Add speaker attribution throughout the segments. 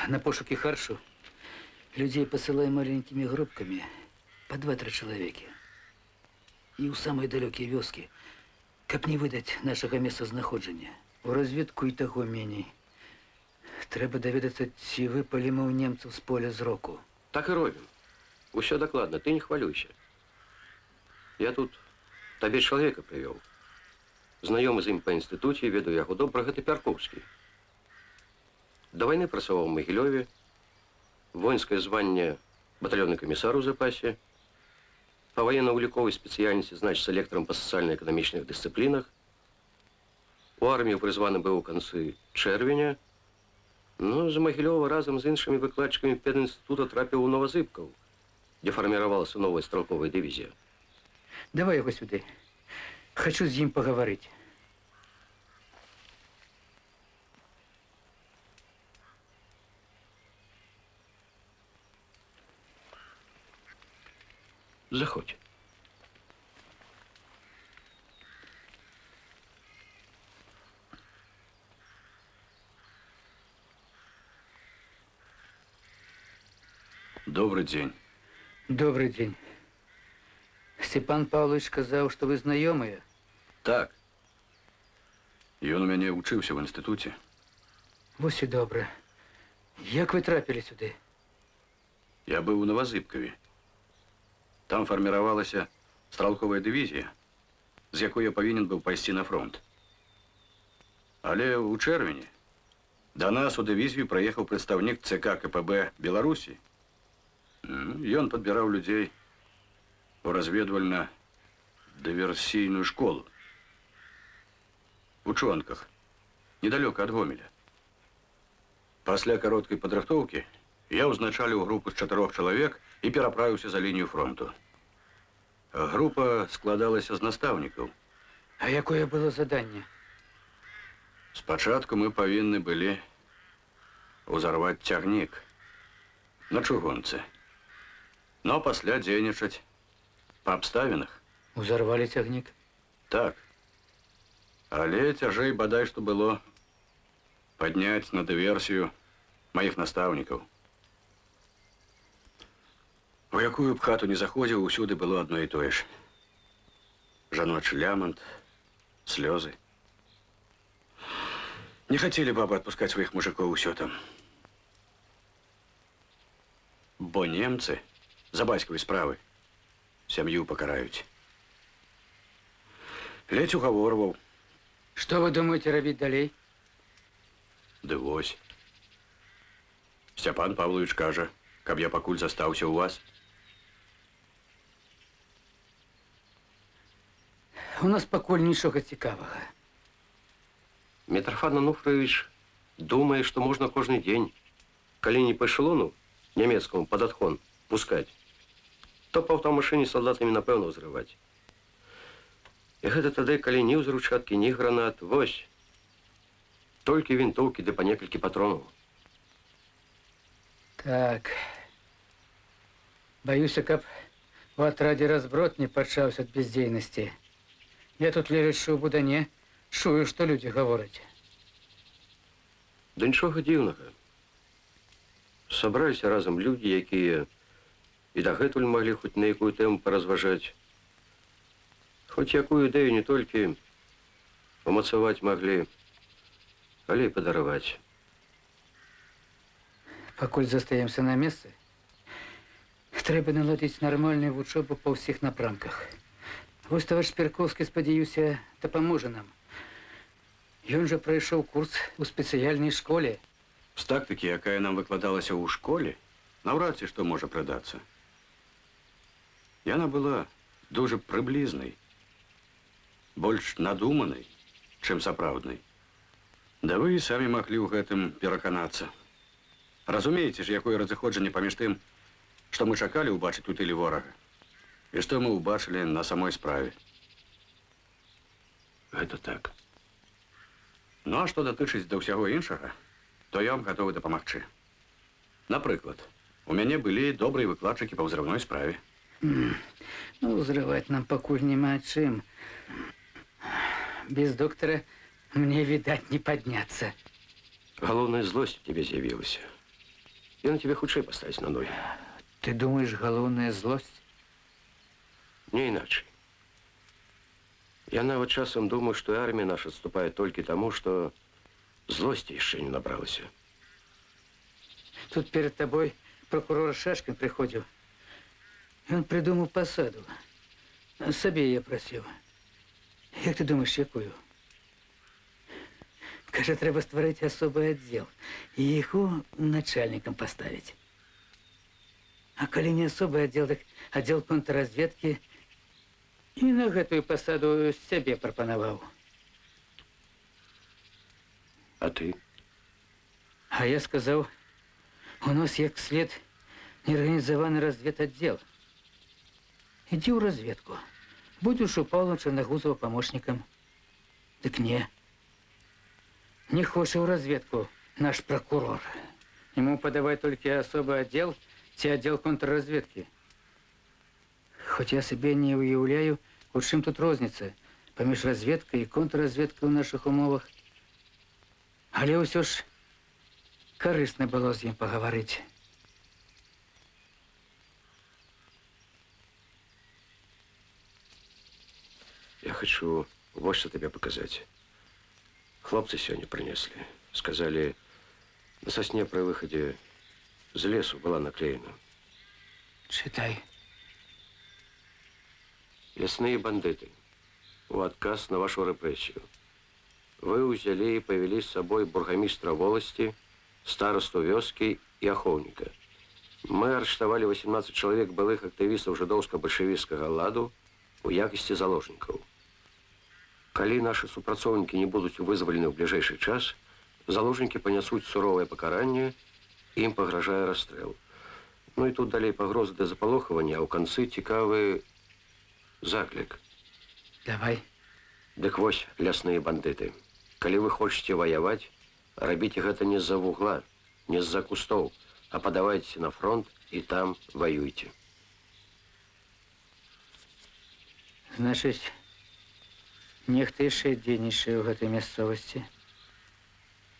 Speaker 1: на пошуки харшу людей посылаем маленькими группками по 2-3 человеки. И у самой далекой вёски, каб не выдать нашего месцазнаходжання. У разведку и таго меней. Треба даведацца, ці выпалі мы ў немцаў з поля зроку.
Speaker 2: Так і робім. Усё дакладна, ты не хвалюйся. Я тут табе чалавека прывёў. Знаёмы з ім па інстытуце, ведаю яго добра, гэта Пярковскі. Да вайны працаваў у Магілёве, воінскае званне батальённы камісар у запасе, па ваенна-ўліковай спецыяльнасці значыцца лектарам па сацыяльна-эканамічных дысцыплінах. У армію прызваны быў у канцы чэрвеня. Ну, з Магілёва разам з іншымі выкладчыкамі педінстытута трапіў у Новазыбкаў, дзе фарміравалася новая стралковая дывізія.
Speaker 1: Давай яго сюды. Хочу з ім пагаварыць.
Speaker 2: Заходь.
Speaker 3: Добрый день.
Speaker 1: Добрый день. Степан Павлович сказал, что вы знакомые.
Speaker 3: Так. Ён у мяне вучыўся в інстытуце.
Speaker 1: Вось і добра. Як вы трапілі сюды?
Speaker 3: Я быў у Новазыбкаве. Там фарміравалася стралковая дывізія, з якой я павінен быў пайсці на фронт. Але ў чэрвені да нас у дывізію прыехаў прадстаўнік ЦК КПБ Беларусі. Ён падбіраў людзей у разведвальна-дыверсійную школу. У Чонках, недалёка ад Гомеля. Пасля кароткай падрыхтоўкі я ўзначаліў групу з 4 чалавек і пераправіўся за лінію фронту. Група складалася з настаўнікаў.
Speaker 1: А якое было заданне?
Speaker 3: Спачатку мы павінны былі узарваць цягнік на чыгунцы. Но пасля дзейнічаць па абставінах.
Speaker 1: Узарвалі цягнік?
Speaker 3: Так. Але цяжэй бадай, што было падняць на дыверсію маіх настаўнікаў. У якую б хату не заходзіў, усюды было адно і тое ж. Жаночы лямант, слёзы. Не хацелі бабы адпускаць сваіх мужикоў усё там. Бо немцы за бацькавай справы сям'ю пакараюць. Ледзь угаворваў.
Speaker 1: Што вы думаеце рабіць далей?
Speaker 3: Ды вось. Степан Павлович кажа, каб я пакуль застаўся ў вас.
Speaker 1: У нас пакуль нічога цікавага.
Speaker 2: Митрофан Ануфриевич думае, што можна кожны дзень, калі не па эшелону нямецкаму пад адхон пускаць, то па аўтамашыне з салдатамі, напэўна, ўзрываць. І гэта тады, калі ні ўзручаткі, ні гранат, вось, толькі вінтоўкі ды па некалькі патронаў.
Speaker 1: Так. Баюся, каб у атрадзе разброд не пачаўся ад бездзейнасці. Я тут лежачы ў будане, чую, што людзі гавораць.
Speaker 2: Да нічога дзіўнага. Сабраліся разам людзі, якія і дагэтуль маглі хоць на якую тэму паразважаць. Хоць якую ідэю не толькі памацаваць маглі, але і падараваць.
Speaker 1: Пакуль застаемся на месцы, трэба наладзіць нармальную вучобу па ўсіх напрамках. Вось таварыш Пярковскі, спадзяюся, дапаможа нам. Ён жа прайшоў курс у спецыяльнай школе.
Speaker 3: З тактыкі, якая нам выкладалася ў школе, наўрад ці што можа прыдацца. Яна была дуже прыблізнай, больш надуманай, чым сапраўднай. Да вы і самі маглі ў гэтым пераканацца. Разумееце ж, якое разыходжанне паміж тым, што мы чакалі ўбачыць у тыле ворага, і што мы ўбачылі на самой справе.
Speaker 2: Гэта так.
Speaker 3: Ну, а што датычыць да ўсяго іншага, то я вам гатовы дапамагчы. Напрыклад, у мяне былі добрыя выкладчыкі па ўзрыўной справе.
Speaker 1: Ну, ўзрываць нам пакуль няма чым. Без доктара мне, відаць, не падняцца.
Speaker 2: Галоўная злосць у тебе з'явілася. Яны тебе хутчэй паставіць на ногі.
Speaker 1: Ты думаешь, галоўная злость?
Speaker 2: Не иначе. Я нават часам думаю, что и армия наша отступает только тому, что злости еще не набралась.
Speaker 1: Тут перед тобой прокурор Шашкин приходил. И он придумал посаду. Собі я просив. Як ти думаєш, якою? Каже, треба створити особий відділ і його начальником поставити. А коли не особий відділ, так відділ контрразвідки і на гэтую посаду себе пропонував.
Speaker 2: А ты?
Speaker 1: А я сказав, у нас як слід неорганізований розвідвідділ. Иди в разведку. Будешь у Павла Черногузова помощником. Так не. Не хочешь в разведку наш прокурор. Ему подавай только особый отдел, те отдел контрразведки. Хоть я себе не уявляю, у чим тут розниця поміж разведкой и контрразведкой в наших умовах. Але ўсё ж корисне було з ним поговорити.
Speaker 2: Я хочу вот что тебе показать. Хлопцы сегодня принесли. Сказали, на сосне при выходе з лесу была наклеена.
Speaker 1: Читай.
Speaker 2: Лесные бандиты. У отказ на вашу репрессию. Вы взяли и повели с собой бургомистра волости, старосту вёски и аховника. Мы арыштовали 18 человек былых активистов жидовско-большевистского ладу у якости заложников. Коли наши супрацовники не будут вызволены в ближайший час, заложники понесут суровое покарание, им погрожая расстрел. Ну и тут далее погрозы до заполохования, а у концы цікавый заклик.
Speaker 1: Давай.
Speaker 2: Дык вось, лясные бандиты. Коли вы хочете воевать, робите гэта не з-за вугла, не з-за кустов, а подавайте на фронт и там воюйте.
Speaker 1: Значить, нехта яшчэ дзейнічае ў гэтай мясцовасці.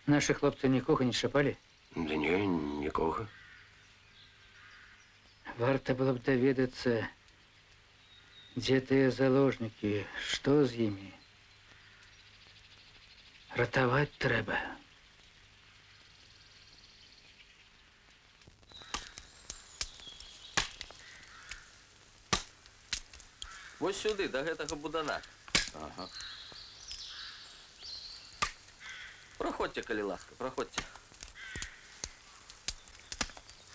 Speaker 1: Наши хлопцы нікога не шапалі?
Speaker 2: Да не, нікога.
Speaker 1: Варта было б даведацца, дзе тыя заложнікі, што з імі. Ратаваць трэба.
Speaker 4: Вось сюды, до гэтага будана.
Speaker 3: Ага.
Speaker 4: Проходьте, калі ласка, проходьте.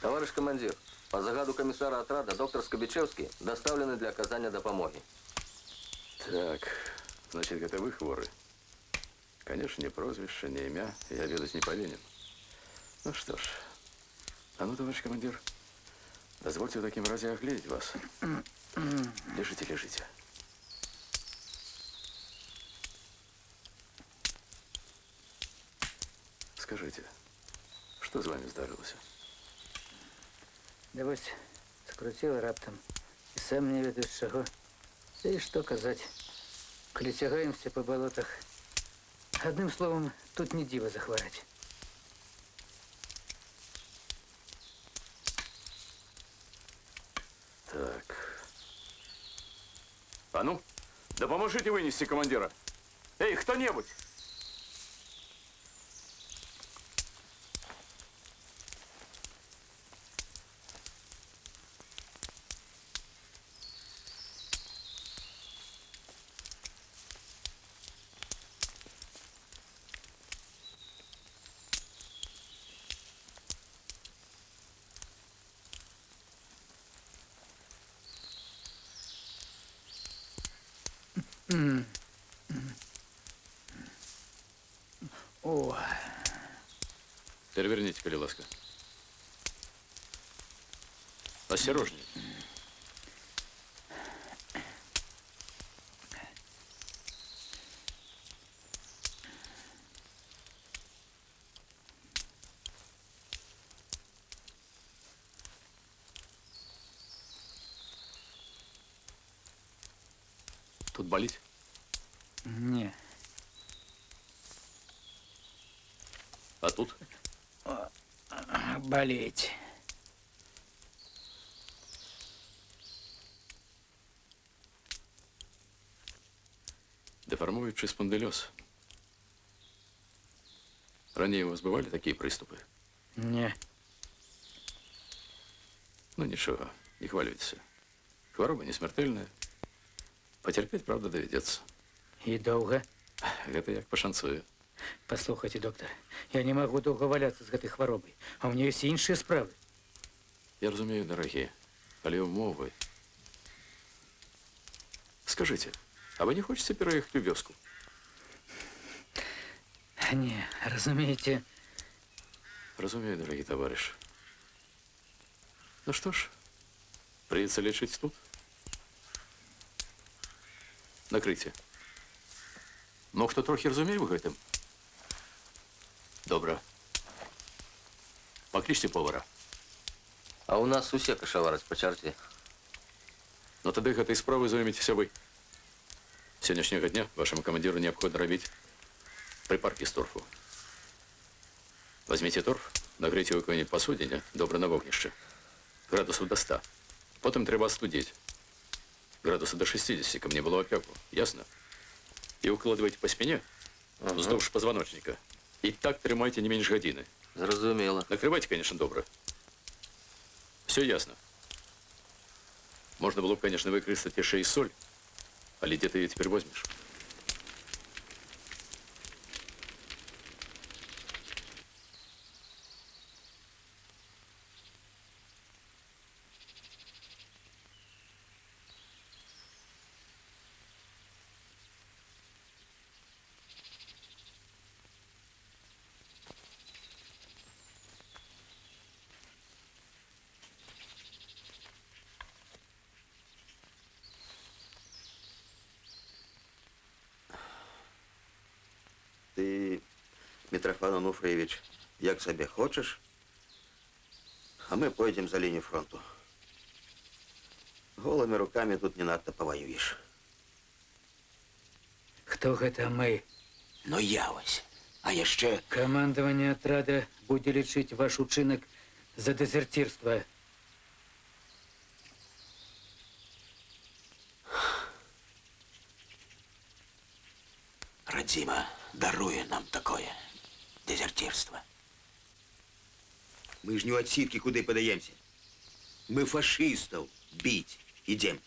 Speaker 4: Товарищ командир, по загаду комиссара отряда доктор Скобичевский доставлены для оказания допомоги.
Speaker 3: Так, значит, это вы хворы. Конечно, ни прозвище, ни имя я ведать не повинен. Ну что ж, а ну, товарищ командир, дозвольте в таким разе оглядеть вас. Лежите, лежите. Скажите, что з вами здарилося?
Speaker 1: Да вось скруціла раптам. І сам не ведаю з чаго. Та і што казаць. Калі цягаемся по балотах. Адным словом, тут не дзіва захвараць.
Speaker 3: Так. А ну, да поможите вынести командира. Эй, кто-нибудь!
Speaker 1: О,
Speaker 3: Переверните, коли ласка. Осторожнее. Тут болит?
Speaker 1: не.
Speaker 3: А тут?
Speaker 1: болеть.
Speaker 5: Деформуючий спондильоз. Ранее у вас бывали такие приступы?
Speaker 1: Не.
Speaker 5: Ну ничего, не хвалюйтесь. Хвороба не смертельная. Потерпеть, правда, доведется.
Speaker 1: І довго?
Speaker 5: Гэта як пашанцуе.
Speaker 1: Послухайте, доктор, я не могу довго валяться з гэтай хваробай, а у меня есть іншыя справы.
Speaker 5: Я разумею, дорогие, але умовы. Скажите, а вы не хочете переехать у вёску?
Speaker 1: Не, разумеете,
Speaker 5: Разумею, дорогой товарищ. Ну что ж, придется лечить тут. Накрийте. Ну, хто трохи розуміє в гэтым? Добра. Паклічце повара.
Speaker 4: А у нас усе кашавараць па чарце.
Speaker 5: Но тады гэтай справай зоймецеся вы. С сённяшняга дня вашему командиру необходимо робить припарки с торфу. Возьмите торф, нагрейте его в какой-нибудь посудине, добре на вогнище. Градусов до 100. Потом треба остудить. Градусов до 60, ко мне было опеку. Ясно? И укладывайте по спине, вздовж позвоночника. И так тримайте не меньше годины.
Speaker 4: Зразумела.
Speaker 5: Накрывайте, конечно, добро. Все ясно. Можно было бы, конечно, выкрестить еще и соль. А где ты ее теперь возьмешь?
Speaker 6: Ты, Митрофан Онуфриевич, як себе хочешь, а мы пойдем за линию фронту. Голыми руками тут не надо повоюешь.
Speaker 1: хто гэта мы?
Speaker 6: Ну я ось. А яшчэ...
Speaker 1: Камандаванне атрада будзе лічыць ваш учынак за дэзерцірства.
Speaker 6: Радзіма даруе нам такое дезертирство. Мы ж не у отсидки куды подаемся. Мы фашистов бить идем.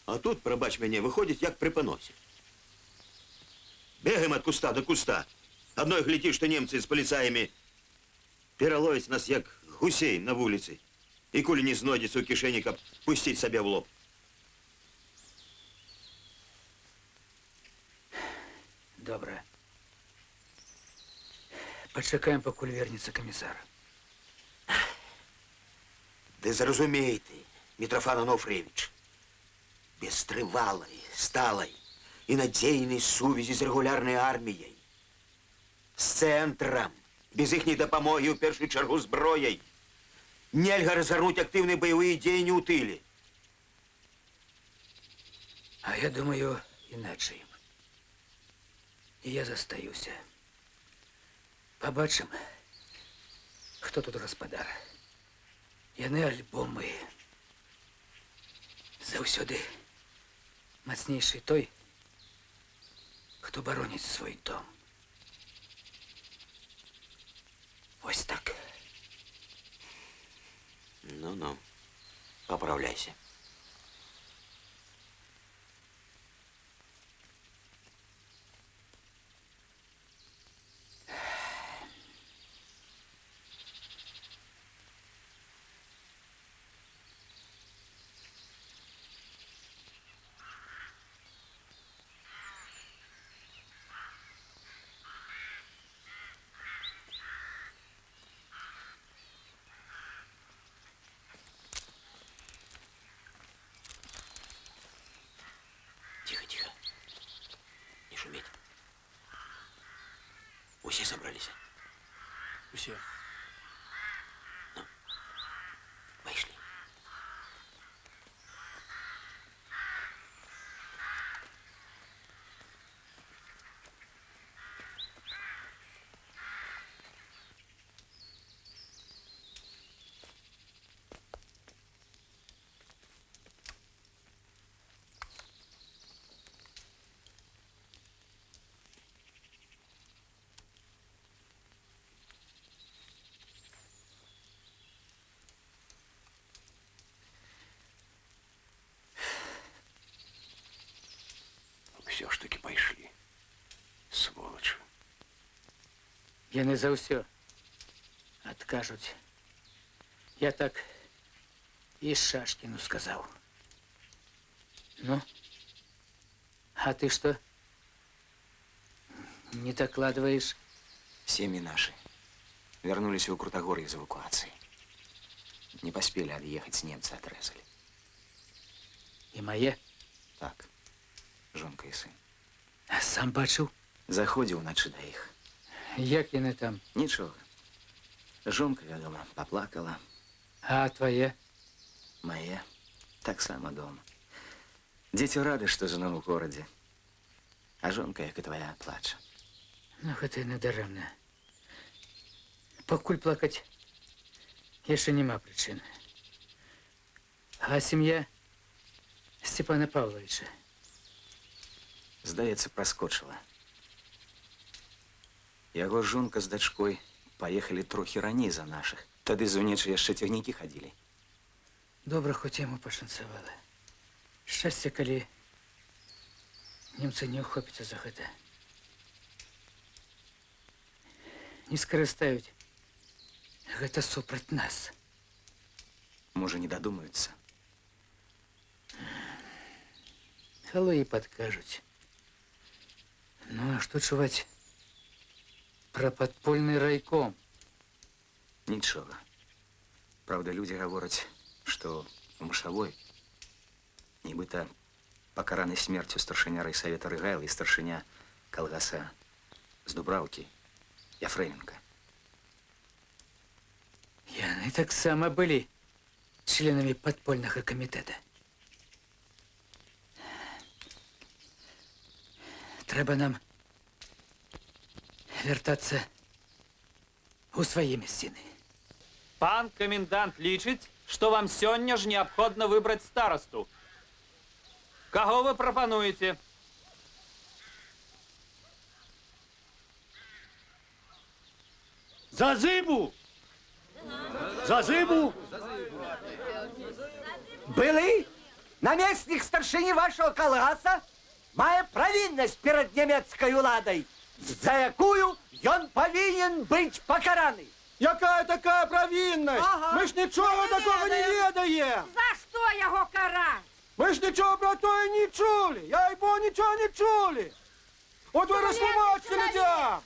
Speaker 6: А тут, пробач мяне, выходит, як при поносе. Бегаем от куста до куста. Одной глядишь, что немцы с полицаями пераловят нас, як гусей на вулице. И кули не знойдется у кишені, каб пустить себе в лоб.
Speaker 1: Добра. Пачакаем, пакуль вернецца камісар.
Speaker 6: Ды зразумей ты, Митрофан Онуфриевич, без трывалай, сталай и надзейнай сувязі з рэгулярнай арміяй, з цэнтрам, без іхняй дапамогі ў першую чаргу зброяй, нельга разгарнуць актыўныя баявыя дзеянні ў тыле.
Speaker 1: А я думаю, иначе. И я застаюся. Побачым, хто тут гаспадар. Яны альбомы. Заўсёды мацнейшы той, хто бароніць свой дом. Вось так.
Speaker 6: Ну-ну, поправляйся. Тихо, тихо. Не шуметь. Все собрались?
Speaker 5: Все.
Speaker 6: Ну, пошли.
Speaker 3: ўсё ж таки пайшлі. Сволочы.
Speaker 1: Яны за ўсё адкажуць. Я так і Шашкіну сказаў. Ну, а ты что? Не докладываешь?
Speaker 6: Семьи наши вернулись в Крутогорье из эвакуации. Не поспели отъехать, немцы отрезали.
Speaker 1: И мои?
Speaker 6: Так, жонка и сын.
Speaker 1: А сам бачыў?
Speaker 6: Заходил ночи до их.
Speaker 1: Як яны там?
Speaker 6: Ничего. Жонка, вядома, поплакала.
Speaker 1: А твоє?
Speaker 6: Моя так само дома. Дети рады, что жена в городе. А жонка, як и твоя, плача.
Speaker 1: Ну, гэта і надарэмна. Пакуль плакаць яшчэ няма прычыны. А сям'я Степана Павловича?
Speaker 6: Здаецца, праскочыла. Яго жонка з дачкой паехалі трохі раней за нашых. Тады з унечы яшчэ цягнікі хадзілі.
Speaker 1: Добра, хоць яму пашанцавала. Шчасце, калі немцы не ўхопяцца за гэта. Не скарыстаюць гэта супраць нас.
Speaker 6: Можа, не дадумаюцца.
Speaker 1: Хало і падкажуць. Ну, а што чуваць пра падпольны райком?
Speaker 6: Нічога. Правда, людзі гавораць, што у Мышавой нібыта пакараны смерцю старшыня райсавета Рыгайла і старшыня калгаса з Дубраўкі Яфрэменка.
Speaker 1: Яны таксама былі членамі падпольнага камітэта. Трэба нам вяртацца у свае мясціны.
Speaker 7: Пан комендант лічыць, што вам сёння ж неабходна выбраць старасту. Каго вы прапануеце?
Speaker 8: Зазыбу! Зазыбу!
Speaker 9: Былы намеснік старшыні вашого калгаса мае правіннасць перад нямецкай уладай, за якую ён павінен быць пакараны.
Speaker 8: Якая такая правіннасць? Мы ж нічого такого не ведаем!
Speaker 10: За што яго караць?
Speaker 8: Мы ж нічого про тое не чулі! Я й бо нічого не чулі! От ви розтлумачте людям!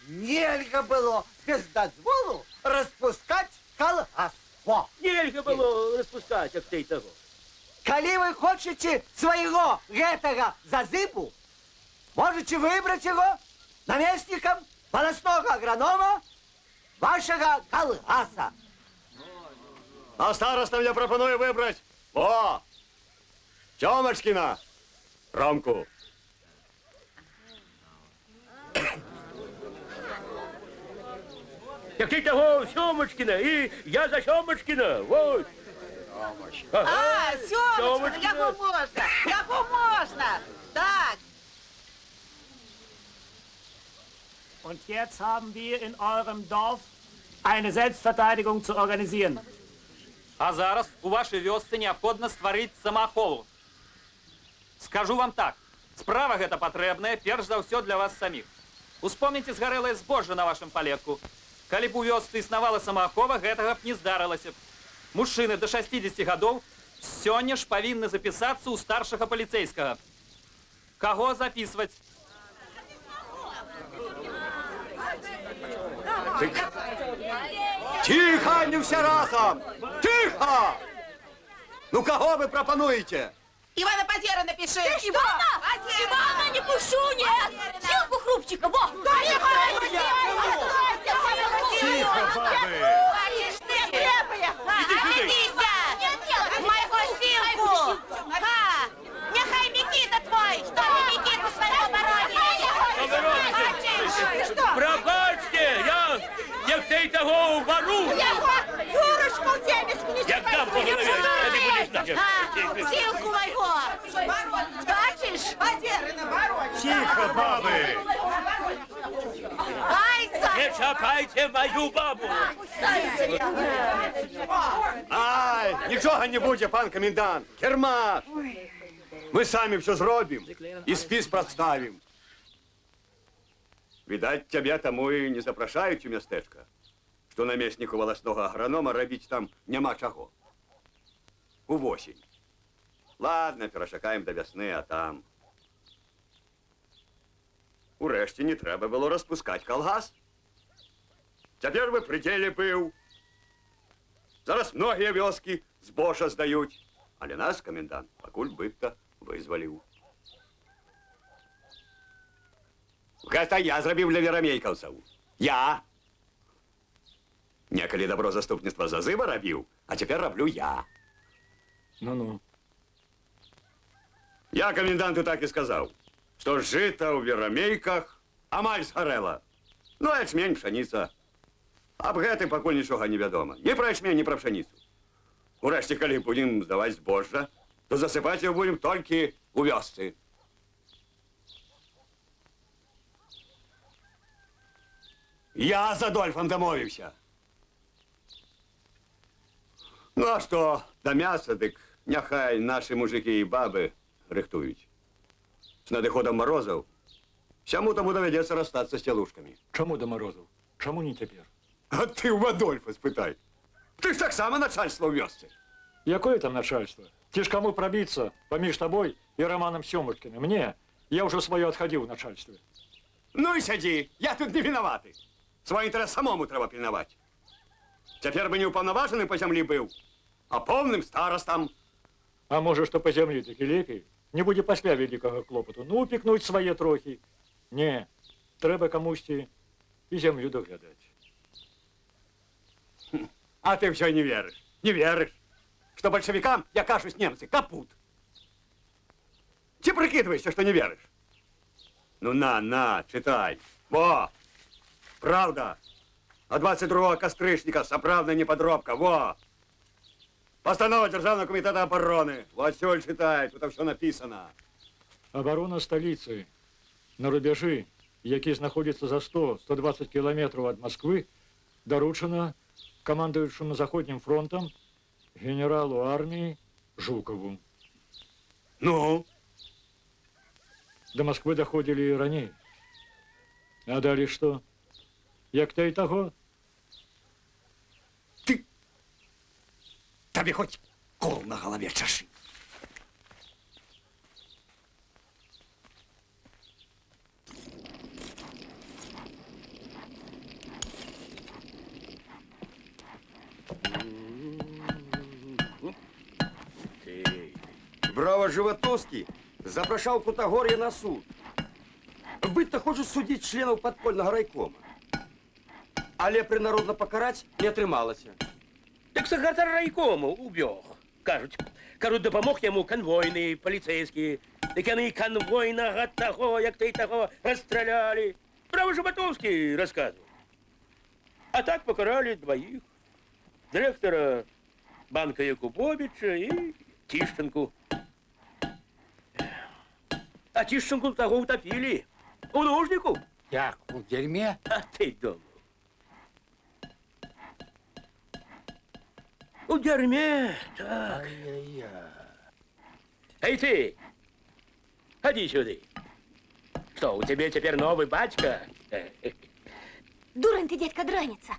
Speaker 9: Нельга было без дазволу распускаць калгас. Во!
Speaker 8: Нельга было розпускати, як ти й того.
Speaker 9: Калі вы хочаце свайго гэтага зазыбу, можаце выбраць яго намеснікам волоснога агранома вашага калгаса.
Speaker 8: А старостам я пропоную вибрати. О! Тьомочкіна! Ромку.
Speaker 11: Який того Сьомочкіна, і я за Сьомочкіна, ось.
Speaker 10: А, Сьомочкина, яго можна, яго можна. Так.
Speaker 11: Und jetzt haben wir in eurem Dorf eine Selbstverteidigung zu organisieren.
Speaker 7: А зараз у вашай вёсцы неабходна стварыць самаахову. Скажу вам так, справа гэта патрэбная, перш за ўсё для вас саміх. Успомніце згарэлае збожжа на вашым палетку. Калі б у вёсцы існавала самаахова, гэтага б не здарылася б. Мужчыны до 60 гадоў сёння ж павінны запісацца ў старшага паліцэйскага. Каго запісваць?
Speaker 8: Тихо, не все разом! Тихо! Ну кого ви пропонуєте?
Speaker 10: Ивана Подера напиши. Ивана? Ивана не пущу, нет. Силку хрупчика, во.
Speaker 8: Тихо, баби!
Speaker 10: Моего силку. Ха! Нехай Микита твой. Что ты Микиту своего боронишь?
Speaker 11: Пробачте, як ти того уберу.
Speaker 10: Юрочку в темечку не
Speaker 11: Як дам по голові, тоді будеш знати.
Speaker 10: Силку моего. Бачишь? Подеры наоборот.
Speaker 8: Тихо, баби!
Speaker 10: Айца!
Speaker 11: Не чапайте мою бабу.
Speaker 8: Ай, нічого не буде, пан комендант! Кермак!
Speaker 3: Мы сами все зробим и спис представим. Видать, тебя тому и не запрашаюць у мястэчка, што намесніку валаснога агранома рабіць там няма чаго. Увосень. Ладно, перачакаем до вясны, а там... Урэшце не трэба было распускаць калгас. Цяпер бы пры дзеле быў. Зараз многія вёскі збожжа здаюць, але нас комендант пакуль быдта вызваліў. Гэта я зрабіў для верамейкаўцаў. Я. Некалі добро заступніцтва зазыва рабіў, а цяпер раблю я.
Speaker 11: Ну-ну.
Speaker 3: Я коменданту так і сказаў, што жыта ў верамейках амаль згарэла. Ну, ячмень, пшаніца. Аб гэтым пакуль нічога не вядома. Ні пра ячмень, ні пра пшаніцу. Урэшце, калі будзем здаваць збожжа, то засыпаць яго будзем толькі ў вёсцы. Я з Адольфам дамовіўся. Ну, а што, да мяса, дык няхай нашы мужыкі і бабы рыхтуюць. З надыходам марозаў сяму таму давядзецца расстацца з цялушкамі.
Speaker 11: Чаму до морозов? Чаму не цяпер?
Speaker 3: А ты ў Адольфа спытай. Ты ж таксама начальство ў вёсцы.
Speaker 11: Якое там начальство? Ці ж кому пробиться поміж тобой и Романом Семушкиным? Мне? Я уже свое отходил в начальстве.
Speaker 3: Ну і сядзі, я тут не вінаваты. Свой інтарэс самому трэба пільнаваць. Цяпер бы не ўпаўнаважаны па зямлі быў, а поўным старастам.
Speaker 11: А може, што по землі таки лепей? Не будзе пасля вялікага клопату. Ну, упікнуць свае трохі. Не, трэба камусьці і зямлю доглядаць.
Speaker 3: А ты все не верыш, не верыш, што бальшавікам, як кажуць немцы, капут. Ці прыкідваешся, што не верыш? Ну, на, чытай. Во! Правда. А 22 кастрычніка сапраўдная непадробка. Во! Постанова Державного комитета обороны. Вот сёль читай, тут все написано.
Speaker 11: Оборона столицы на рубежы, які знаходзіцца за 100-120 километров от Москвы, доручена командующему Заходним фронтом генералу армии Жукову.
Speaker 3: Ну?
Speaker 11: До Москвы доходили и ранее. А далее что? Як то и того?
Speaker 3: Табе хоть кол на голове чаши.
Speaker 8: Браво, Животовский запрашаў Кутагорье на суд. Быдта хочуць судзіць членаў падпольнага райкома. Але прынародна пакараць не атрымалася.
Speaker 12: Так сакратар райкому убег. Кажуть, допомог йому конвойний, поліцейські. Так вони конвойного того, як ти того, розстріляли. Право Жаботовський розказував. А так покарали двоїх. Директора банка Якубовича і Тищенку. А Тищенку того утопили. У нужнику.
Speaker 9: Як, у дерьме?
Speaker 12: А ти думав. У дерьме, так.
Speaker 9: Ай-яй-яй.
Speaker 12: Эй, ты! Ходи сюда. Что, у тебя теперь новый батька?
Speaker 10: Дурень ты, дядька, драница.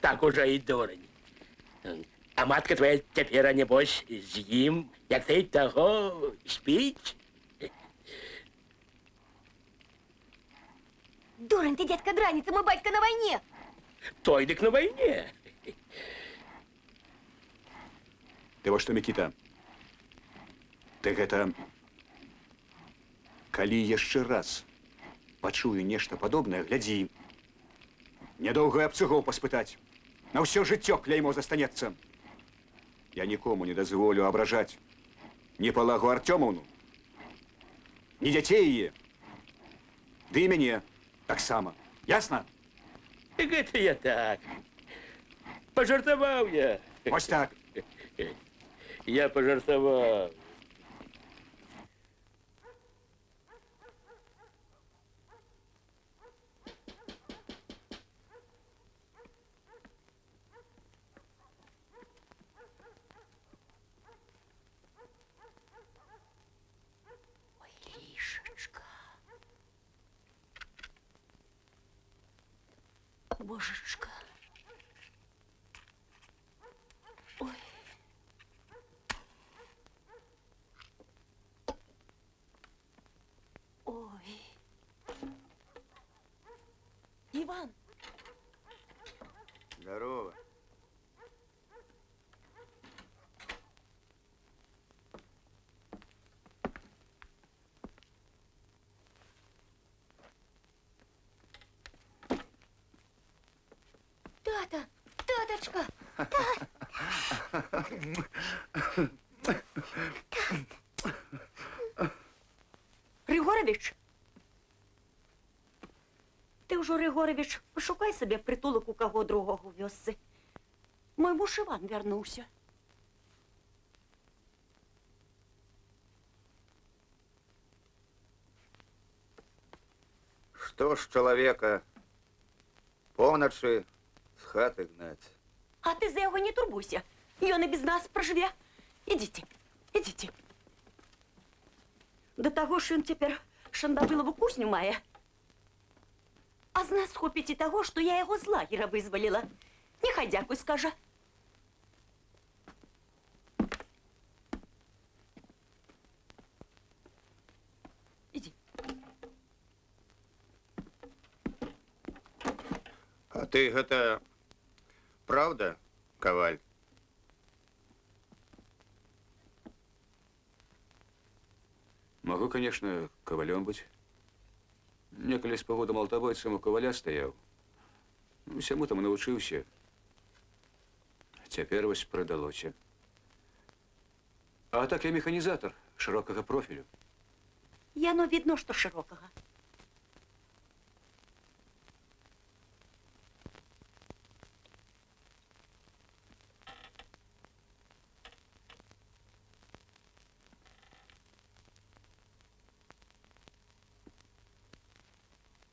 Speaker 12: Так уже и дурень. А матка твоя теперь, небось, з ним, як ти того, спить?
Speaker 10: Дурень ты, дядька, драница, мой батька на войне.
Speaker 12: Той дык на войне.
Speaker 3: Ты вот что, Микита, ты гэта... Калі яшчэ раз пачую нешта падобнае, глядзі. Нядоўга абцугоў паспытаць. На ўсё жыццё кляймо застанецца. Я нікому не дазволю абражаць ні Палагу Артёмаўну, ні дзяцей яе, ды і мяне таксама. Ясна?
Speaker 12: Гэта я так. Пожартаваў я.
Speaker 3: Вось так.
Speaker 12: Я пожартаваў.
Speaker 10: Божечка. Ой. Ой. Иван.
Speaker 6: Здорово.
Speaker 10: Тата, таточка. Григорович? Ти вже, Григорович, пошукай собі притулок у кого другого в вёсцы. Мой муж Иван вернулся.
Speaker 6: Что ж человека поночи с хаты гнать?
Speaker 10: А ти за його не турбуйся. Ён і без нас проживе. Ідіть, ідіть. До того ж ён цяпер Шандабылову кузню мае. А з нас хопіць і таго, што я яго з лагера вызваліла. Нехай дзякуй скажа. Іді.
Speaker 6: А ты гэта правда, Коваль?
Speaker 3: Могу, конечно, ковалем быть. Некалі з погодам алтабойцам у коваля стаяў. Усяму там навучыўся. Цяпер вось прыдалося. А так я механізатор шырокага профілю.
Speaker 10: Яно видно, што шырокага.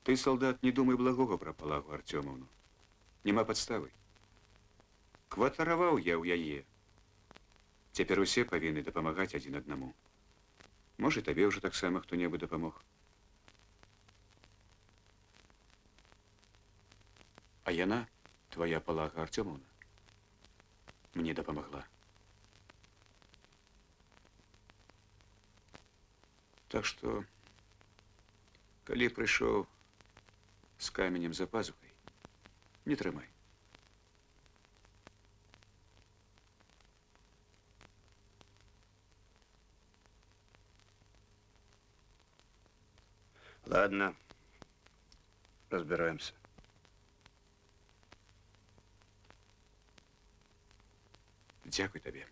Speaker 3: Ты, солдат, не думай благога пра Палагу Артёмаўну. Нема падставы. Кватараваў я ў яе. Цяпер усе павінны дапамагаць адзін аднаму. Можа, табе ўжо таксама хто-небудзь дапамог. А яна, твоя Палага Артёмаўна, мне дапамагла. Так што, калі прыйшоў з каменем за пазухай, не трымай.
Speaker 6: Ладно, разбираемся.
Speaker 3: Дзякуй табе.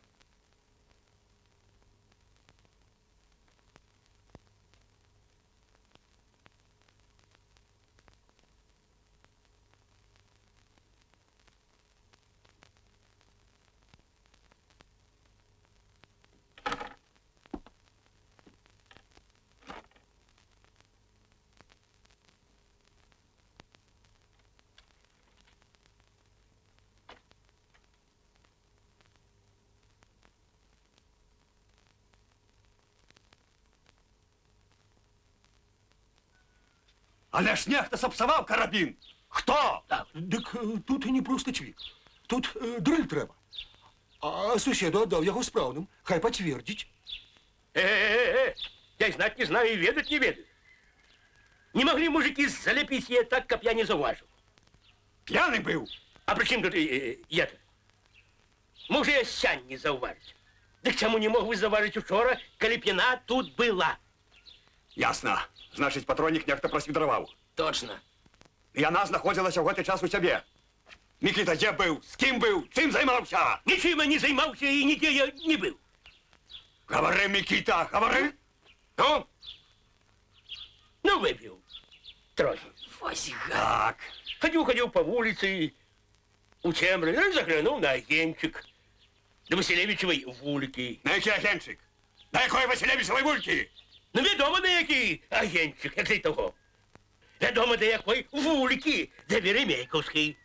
Speaker 8: Але ж нехта сапсаваў карабін. Хто?
Speaker 13: Дык тут і не проста цвік. Тут дрыль трэба. А суседу аддаў яго спраўным. Хай пацвердзіць.
Speaker 12: Я знать не знаю и ведать не ведаю. Не могли мужики залепить ее так, как я не зауважил.
Speaker 8: П'яний быў.
Speaker 12: А при чем тут я-то? Мог же я сянь не зауважить. Так чему не мог вы зауважить учора, коли б яна тут была?
Speaker 8: Ясно. Значить, патронник нехта просвідраваў.
Speaker 12: Точно.
Speaker 8: Яна знаходзілася ў гэты час у цябе. Мікіта дзе быў? З кім быў? Чым займаўся?
Speaker 12: Ничем я не займался и нигде я не был.
Speaker 8: Гавары, Мікіта, гавары. Ну?
Speaker 12: Ну, выпил. Трохи.
Speaker 8: Так.
Speaker 12: Ходил по улице, у темры, заглянул на агентчик. До Василевичевой вулики.
Speaker 8: На який агентчик? На якої Василевичевої вульки?
Speaker 12: Ну, відомо, на який агентчик, як ти того. Відомо, до якої вулики, де Веремейковський.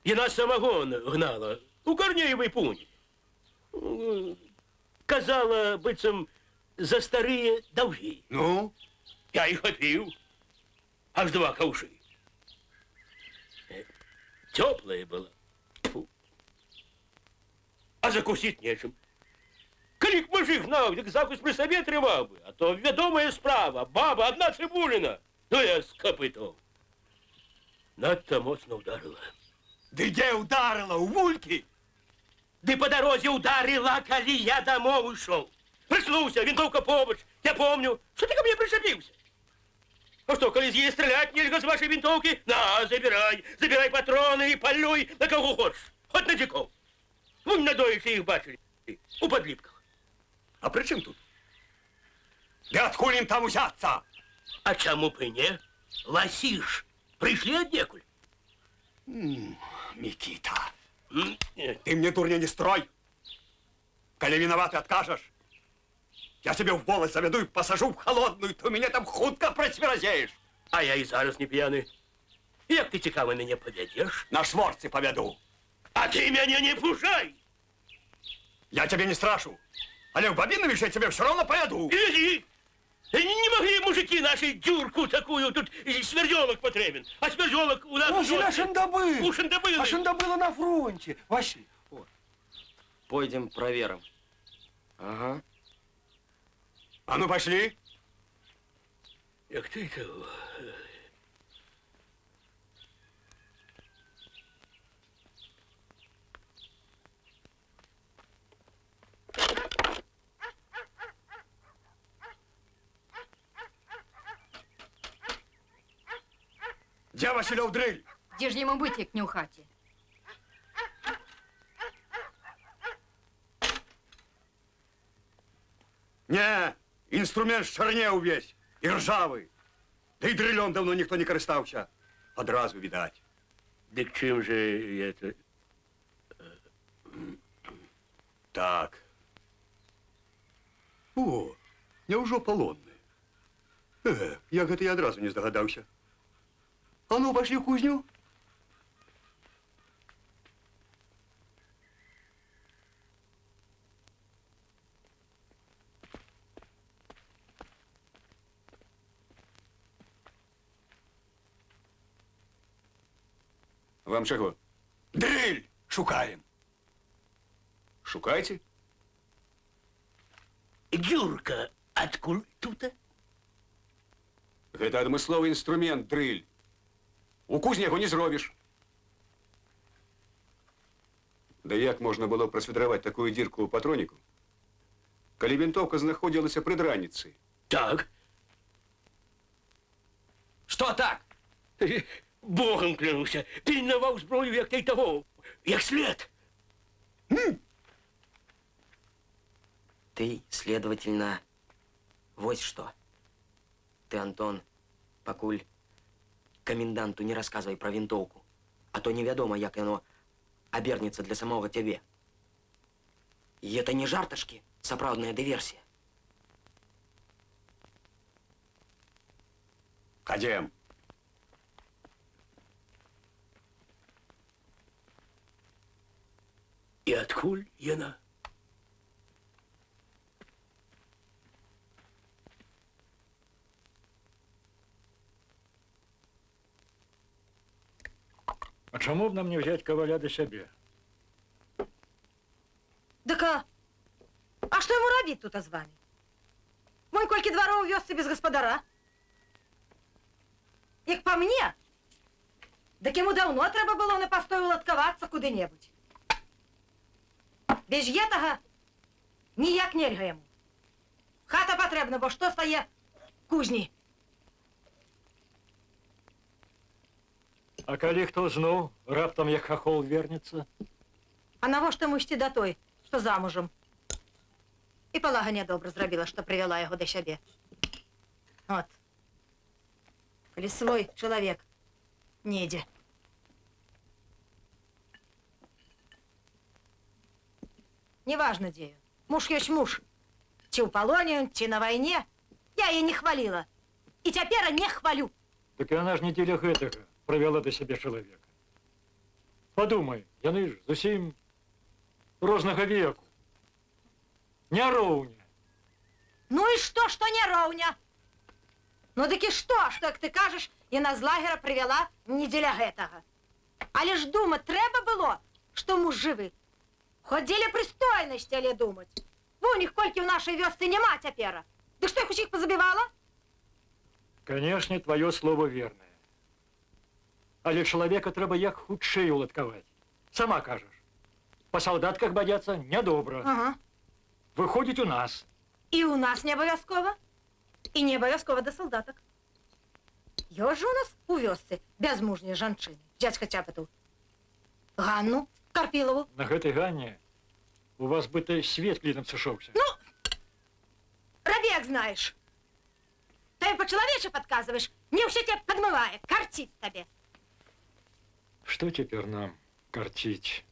Speaker 12: І нас самогон гнала у Корнеєвій пуні. Казала, бицем, за старі довги.
Speaker 8: Ну?
Speaker 12: Я їх опів. Аж 2 ковши. теплая была. Тьфу. А закусить нечем. Коли б мужик знал, так закус при себе тривав би, а то відомая справа, баба одна цибулина, ну я з копитом. Надто моцно ударила.
Speaker 9: Ды где ударила? У вульки?
Speaker 12: Ды по дорозі ударила, коли я домой ушел. Прислуся, винтовка побач, я помню. Что ты ко мне пришибился? А что, коли ей стрелять нельзя с вашей винтовки? На, забирай патроны и полюй на кого хочешь. Хоть на диков. Вон на доище их бачили, у подлипках.
Speaker 9: А при чим тут? Да откуда им там узяться?
Speaker 12: А чему бы не? Лосишь. Пришли отдекуль.
Speaker 9: Микита, ты мне дурня не строй. Коли виноват откажешь, я тебе в волость заведу и посажу в холодную, ты меня там хутко просверозеешь.
Speaker 12: А я и зараз не пьяный. Як ты цікаво меня поведешь?
Speaker 9: На шворці поведу.
Speaker 12: А ты меня не пужай!
Speaker 9: Я тебе не страшу. Олег Бабинович, я тебе все равно поведу.
Speaker 12: Иди! Не могли мужики нашей дюрку такую, тут свердёлок потребен. А свердёлок у нас...
Speaker 13: А Шандабыл.
Speaker 12: У Шандабыла.
Speaker 13: А Шандабыла на фронте. Василий.
Speaker 8: Пойдем проверим. Ага.
Speaker 9: А ну пошли.
Speaker 12: Як ты того?
Speaker 9: Где Василев дрель?
Speaker 10: Где ж ему быть, як не у хаті?
Speaker 9: Не, инструмент шарнеў увесь и ржавый. Да и дрелем давно никто не користался. Одразу видать.
Speaker 12: Так чим же это...
Speaker 9: Так. О, няўжо полонны? Я гэта і адразу не здагадаўся. А ну, пошли в кузню.
Speaker 3: Вам чего?
Speaker 9: Дрель шукаем.
Speaker 3: Шукайте.
Speaker 12: Дюрка откуль тут?
Speaker 3: Гэта адмысловы інструмент, дрыль. У кузні яго не зробіш. Да як можна было прасвідраваць такую дзірку ў патроніку, калі вінтоўка знаходзілася пры драніцы?
Speaker 12: Так.
Speaker 8: Что так?
Speaker 12: Богом клянуся, пільнаваў зброю, як ты того, як след.
Speaker 8: Ты, следовательно, вот что. Ты, Антон, покуль коменданту не рассказывай про винтовку, а то невядома, як оно обернется для самого тебе. И это не жарташки, сапраўдная диверсия.
Speaker 9: Ходим.
Speaker 12: И откуль яна?
Speaker 11: А чому б нам не взять коваля до себе?
Speaker 10: Так а что ему робить тут с вами? Вон кольки дворов увезся без господара. Як по мне, так ему давно треба было на постой уладкаваться куды-небудь. Без гэтага ніяк нельга ему. Хата потребна, бо что стае кузні.
Speaker 11: А калі хто зноў раптам як хахол вернецца?
Speaker 10: А навошта яму ісці да той, што замужам? І палага нядобра зрабіла, што прывяла яго да сябе. От. Калі свой чалавек недзе. Неважно, дзе ён. Муж ёсць муж. Ці ў палоне, ці на вайне. Я яе не хваліла. І цяпер не хвалю.
Speaker 11: Так яна ж не дзеля гэтага правяла да сябе чалавека. Падумай, яны ж зусім рознага веку. Не роўня.
Speaker 10: Ну і што не роўня? Ну дык і што, як ты кажаш, яна з лагера прывяла не дзеля гэтага. Але ж думать трэба было, што муж жывы. Хоць дзеля прыстойнасці, але думаць. Вон іх колькі ў нашай вёсцы няма цяпера. Ды што іх усіх позабівала?
Speaker 11: Конечно, твое слово верное. Але чалавека трэба як хутчэй уладкаваць. Сама кажаш. Па салдатках бадзяцца нядобра.
Speaker 10: Ага.
Speaker 11: Выходзіць у нас.
Speaker 10: І ў нас не абавязкова. І не абавязкова да салдатак. Ёсць жа у нас у вёсцы бязмужнія жанчыны. Дзядзь хаця б тут. Ганну Карпілову.
Speaker 11: На гэтай Ганне у вас бы ты свет клінам сышоўся.
Speaker 10: Ну, рабі, як знаеш. Ты по-чалавечы падказваеш, мне ўсё тебе падмывае, карціць табе.
Speaker 11: Что теперь нам картить?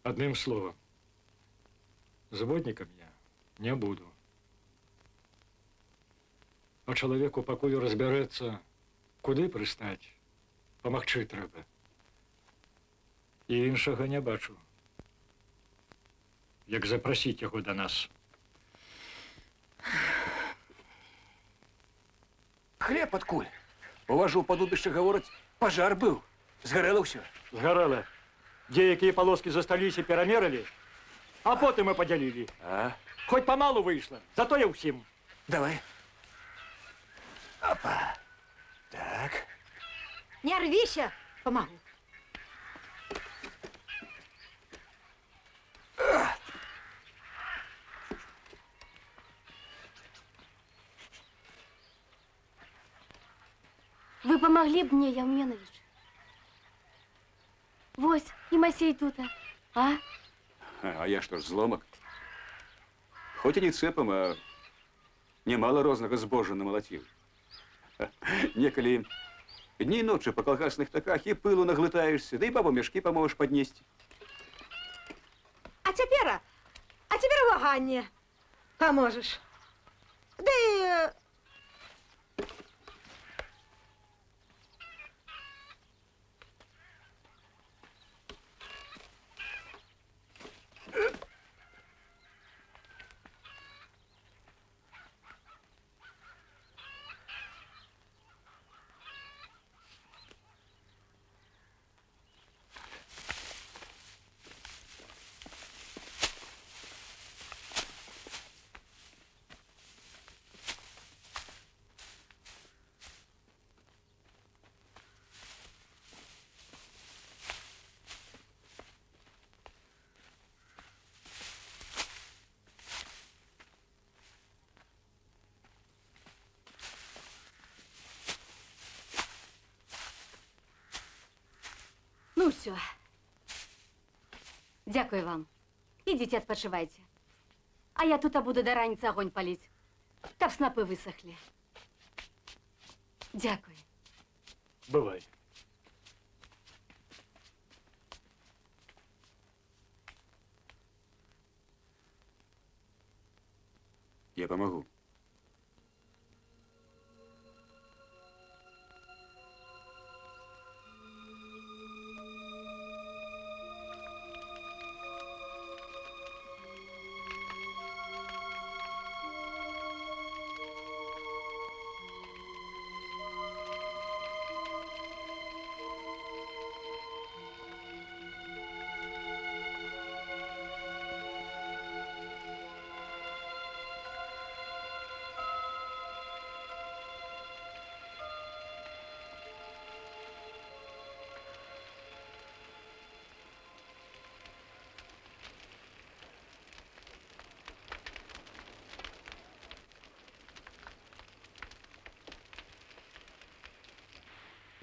Speaker 11: Одним словом, заводником я не буду. А человеку, покуль разбереться, куды пристать, помагчы трэба. І іншага не бачу, як запросить яго до нас.
Speaker 13: Хлеб адкуль? Уважу, падубішча гавораць, пажар быў. Згарэла ўсё.
Speaker 11: Згарала. Деякія полоски засталіся, перамералі, а потым і падзялілі.
Speaker 13: А?
Speaker 11: Хоть помалу выйшла, зато я ўсім.
Speaker 13: Давай. Опа. Так.
Speaker 10: Не рвіся, помагу.
Speaker 14: Вы помогли б мне, Яуменович? Вось, и Масей тут, а?
Speaker 3: А я что ж, зломок? Хоть и не цепом, а немало рознага збожжа намалаціў. Некалі дні і ночы па калгасных таках і пылу наглытаешься, да і бабу мяшкі паможаш паднесці.
Speaker 10: А цяпер у Ганне поможешь. Да і...
Speaker 14: Ну все. Дякую вам. Ідіть, відпочивайте. А я тут буду до раніці огонь палить, каб снопи висохли. Дякую.
Speaker 11: Бывай.
Speaker 3: Я помогу.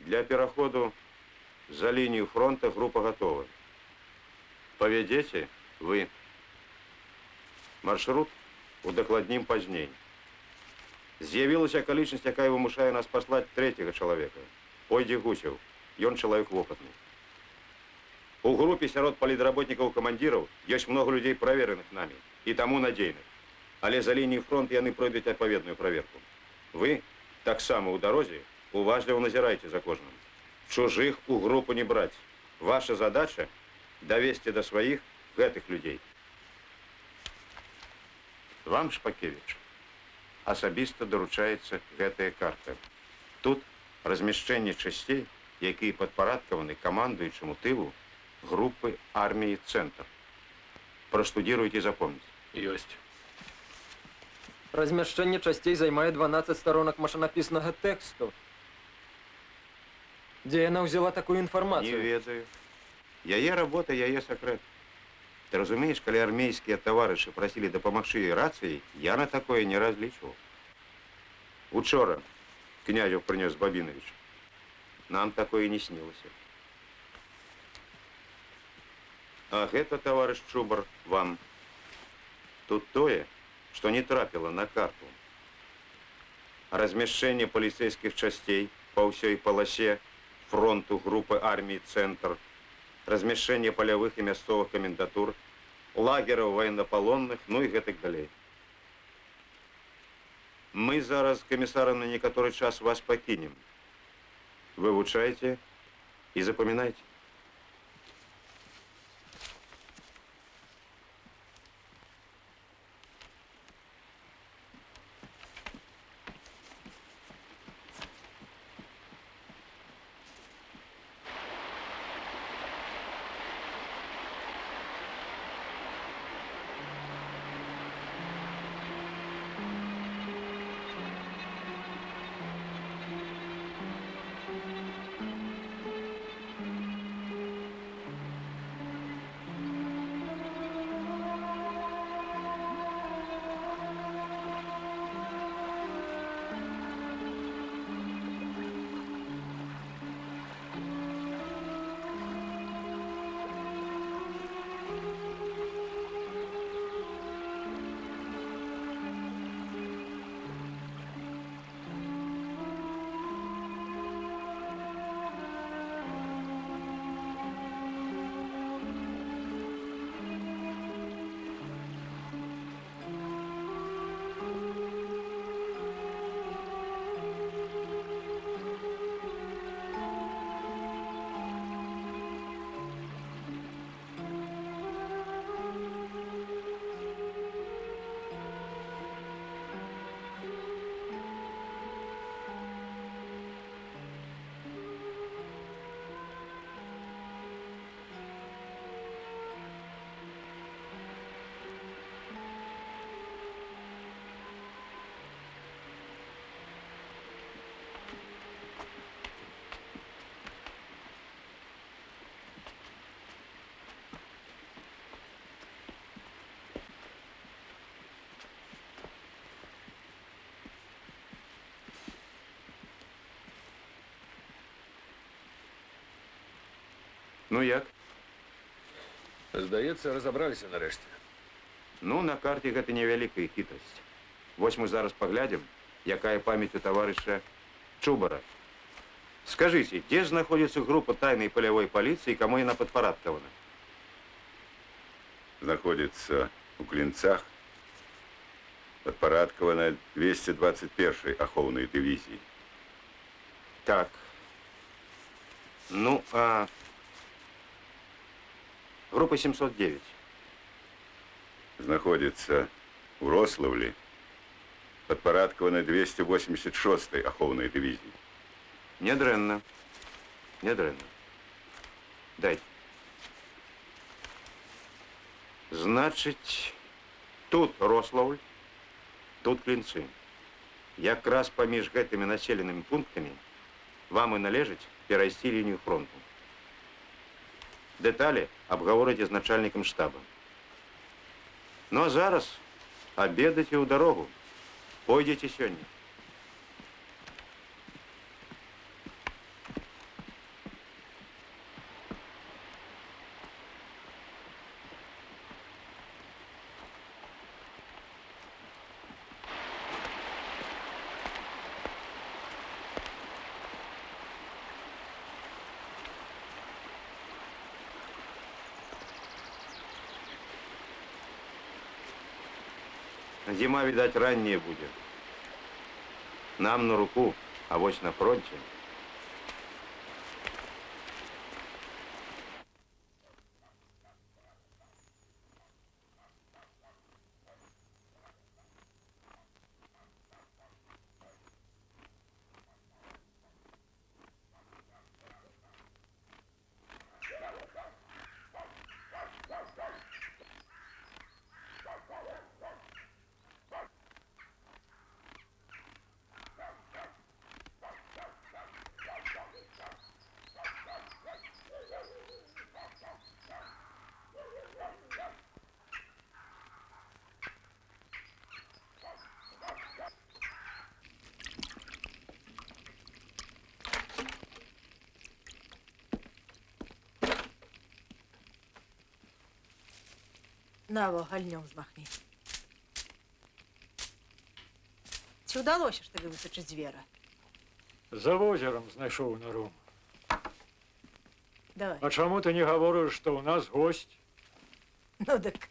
Speaker 2: Для пераходу за лінію фронта група готова. Павядзеце вы. Маршрут удакладнім пазней. З'явілася акалічнасць, якая вымушае нас паслаць трэцяга чалавека. Пойдзе Гусев. Ён чалавек вопытны. У групе сярод палітработнікаў камандзіраў ёсць много людзей правераных намі і таму надзейных. Але за лініяй фронта яны пройдуць адпаведную праверку. Вы таксама ў дарозе уважліва назірайце за кожным. Чужых у групу не браць. Ваша задача давесці да сваіх гэтых людзей. Вам, Шпакевич, асабіста даручаецца гэтая карта. Тут размяшчэнне часцей
Speaker 3: який підпорядкований командуючому тилу групи армії «Центр». Проштудируйте і запомните.
Speaker 5: Есть.
Speaker 15: Размяшчэнне часцей займае 12 сторонок машинапіснага тэксту. Дзе яна ўзяла такую
Speaker 3: Не
Speaker 15: інфармацыю?
Speaker 3: ведаю. Яе работа, яе сакрэт. Ты разумееш, калі армейскія таварышы прасілі дапамагчы ёй рацыяй, я на такое не разлічваў. Учора князю прынёс Бабінович. Нам такое не снілася. А гэта, таварыш Чубар, вам. Тут тое, што не трапіла на карту. Размяшчэнне паліцэйскіх часцей па ўсёй паласе фронту групы арміі «Центр», размяшчэнне палявых і мясцовых камендатур, лагераў военнапалонных, ну і гэтак далей. Мы зараз, камісарам, на некаторы час вас пакінем. Вывучайце і запамінайце. Ну як?
Speaker 5: Здаецца, разабраліся нарэшце.
Speaker 3: Ну, на карте гэта невялікая хітрасць. Вось мы зараз паглядзім, якая памяць у таварыша Чубара. Скажыце, дзе знаходзіцца група тайнай палявой паліцыі, каму яна падпарадкавана?
Speaker 16: Знаходзіцца у Клінцах, падпарадкавана 221-й ахоўнай дывізіі.
Speaker 3: Так. Ну, а група 709.
Speaker 16: Знаходзіцца у Рослаўлі, падпарадкавана 286-й ахоўнай дывізіі.
Speaker 3: Нядрэнна. Нядрэнна. Дайце. Значыць, тут Рослаўль, тут Клінцы. Якраз паміж гэтымі населенымі пунктамі вам і належыць перайсці лінію фронту. Дэталі абгаворыце з начальнікам штаба. Ну а зараз абедаце ў дарогу. Пойдзеце сёння. Зима, видать, ранняя будет. Нам на руку, а вось на фронте.
Speaker 10: На во, гальнем змахни. Чи вдалося ж тобі височити звіра?
Speaker 11: За озером знайшов нору.
Speaker 10: Давай.
Speaker 11: А чому ти не говориш, що у нас гость?
Speaker 10: Ну так.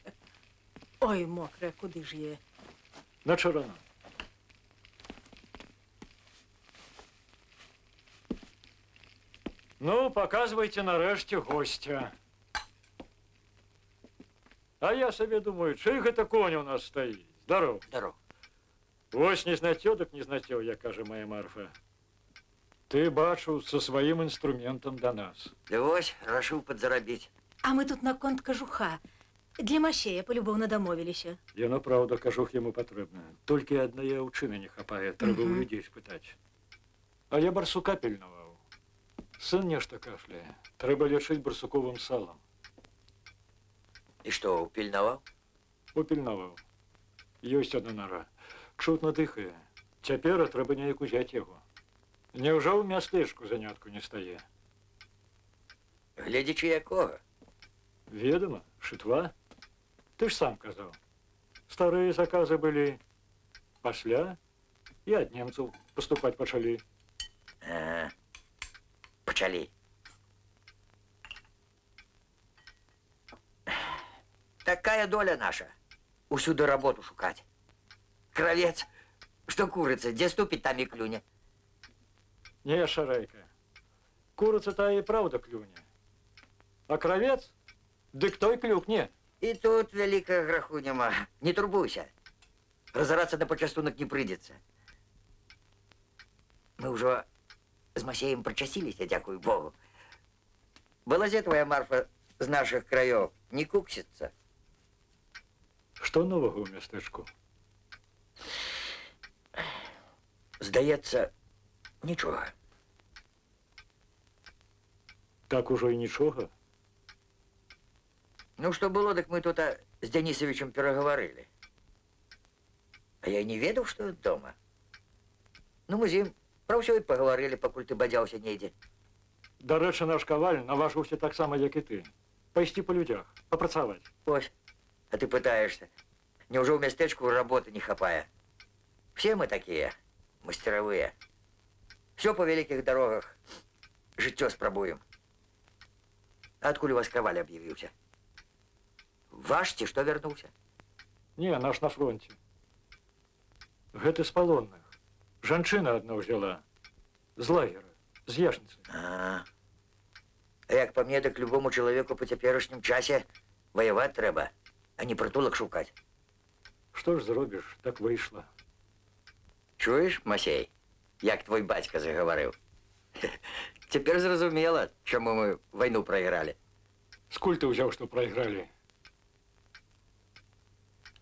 Speaker 10: Ой, мокре, куди ж є?
Speaker 11: На чорона. Ну, показуйте нарешті гостя. А я собі думаю, чий гэта конь у нас стоїть? Здоров.
Speaker 6: Здоров.
Speaker 11: Ось не знатьо, так не знатьо, як каже моя Марфа. Ти, бачу, со своїм інструментом до нас.
Speaker 6: Да ось, рашив подзаробіть.
Speaker 10: А ми тут на конт кажуха. Для Мащея полюбовно домовилися.
Speaker 11: Яно, правда, кажух йому потрібно. Тільки одної овчини не хапає, треба у людей спитати. А я барсука пильнував. Син нешта кашляє. Треба лічити барсуковим салом.
Speaker 6: І що, упільнував?
Speaker 11: Упільнував. Єсть одна нора. Чутно дихає. Тепер треба неяк узяти його. Невже в мястечку занятку не стає?
Speaker 6: Глядячи якого?
Speaker 11: Ведомо, шитва. Ты ж сам казал. Старые заказы были пасля, и от немцев поступать почали.
Speaker 6: Ага. Почали. Такая доля наша. Усюду работу шукать. Кровец, что курица, где ступить, там и клюне.
Speaker 11: Не, Шарайка, курица-то и правда клюне. А кровец, дык той клюкне.
Speaker 6: И тут великого граху нема. Не турбуйся. Разораться на почастунок не придется. Мы уже с Масеем прочасились, я дякую Богу. Балазе твоя Марфа з наших краев не куксится.
Speaker 11: Что нового у местечку?
Speaker 6: Здається, нічого.
Speaker 11: Так уже и ничего.
Speaker 6: Ну, что было, так мы тут с Денисовичем переговорили. А я и не ведал, что он дома. Ну, мы з ним про все и поговорили, покуль ты бадзяўся недзе.
Speaker 11: До речі, наш коваль наважився так само, як і ти. Пойсти по людях, попрацавать.
Speaker 6: Ось, а ты пытаешься. Неужели в местечку работы не хапая? Все мы такие, мастеровые. Все по великих дорогах. Житье спробуем. А откуда у вас коваль объявился? Ваш ці что вернулся?
Speaker 11: Не, наш на фронте. Гэты з палонных. Жанчына одна взяла. З лагера, з яшницы.
Speaker 6: А як по мне, так любому человеку по теперешнем часе воевать треба, а не притулок шукать.
Speaker 11: Что ж зробиш, так вийшло.
Speaker 6: Чуєш, Масей, як твой батько заговорив? Тепер зрозуміло, чому ми війну проіграли.
Speaker 11: Скуль ти взяв, що проіграли?